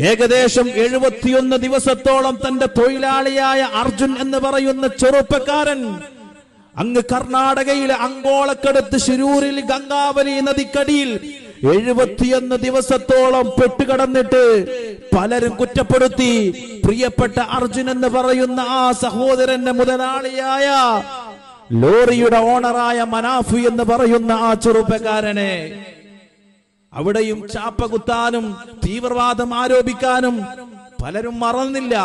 ഏകദേശം 71 ദിവസത്തോളം തന്റെ തൊഴിലാളിയായ അർജുൻ എന്ന് പറയുന്ന ചെറുപ്പക്കാരൻ അങ്ങ് കർണാടകയിലെ അങ്കോളക്കടുത്ത് ശിരൂരിൽ ഗംഗാവലി നദിക്കടിയിൽ 71 ദിവസത്തോളം പെട്ടുകിടന്നിട്ട് പലരും കുറ്റപ്പെടുത്തി. പ്രിയപ്പെട്ട അർജുൻ എന്ന് പറയുന്ന ആ സഹോദരന്റെ മുതലാളിയായ ലോറിയുടെ ഓണറായ മനാഫു എന്ന് പറയുന്ന ആ ചെറുപ്പക്കാരനെ അവിടെയും ചാപ്പ കുത്താനും തീവ്രവാദം ആരോപിക്കാനും പലരും മറന്നില്ല.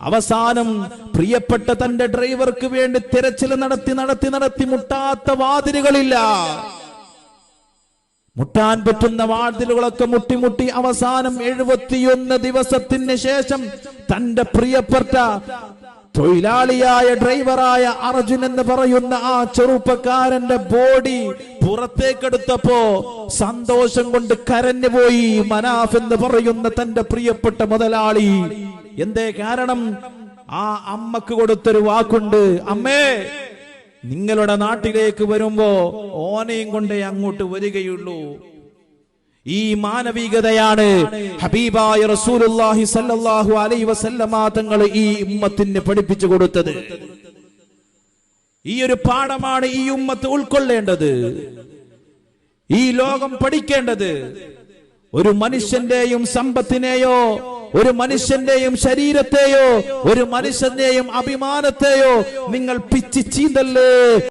അവസാനം പ്രിയപ്പെട്ട തന്റെ ഡ്രൈവർക്ക് വേണ്ടി തിരച്ചിൽ നടത്തി മുട്ടാത്ത വാതിലുകളില്ല, മുട്ടാൻ പറ്റുന്ന വാതിലുകളൊക്കെ മുട്ടി അവസാനം 71 ദിവസത്തിന് ശേഷം തന്റെ പ്രിയപ്പെട്ട തൊഴിലാളിയായ ഡ്രൈവറായ അർജുൻ എന്ന് പറയുന്ന ആ ചെറുപ്പക്കാരന്റെ ബോഡി പുറത്തേക്കെടുത്തപ്പോ സന്തോഷം കൊണ്ട് കരഞ്ഞുപോയി മനാഫ് എന്ന് പറയുന്ന തന്റെ പ്രിയപ്പെട്ട മുതലാളി. എന്തേ കാരണം? ആ അമ്മക്ക് കൊടുത്തൊരു വാക്കുണ്ട്, അമ്മേ നിങ്ങളുടെ നാട്ടിലേക്ക് വരുമ്പോ ഓനെയും കൊണ്ടേ അങ്ങോട്ട് വരികയുള്ളൂ. ഈ മാനവികതയാണ് ഹബീബായ റസൂലുള്ളാഹി സ്വല്ലല്ലാഹു അലൈഹി വസല്ലമ തങ്ങൾ ഈ ഉമ്മത്തിന് പഠിപ്പിച്ചു കൊടുത്തത്. ഈ ഒരു പാഠമാണ് ഈ ഉമ്മത്ത് ഉൾക്കൊള്ളേണ്ടത്, ഈ ലോകം പഠിക്കേണ്ടത്. ഒരു മനുഷ്യന്റെയും സമ്പത്തിനെയോ ഒരു മനുഷ്യന്റെയും ശരീരത്തെയോ ഒരു മനുഷ്യന്റെയും അഭിമാനത്തെയോ നിങ്ങൾ പിച്ചി ചീന്തല്ലേ.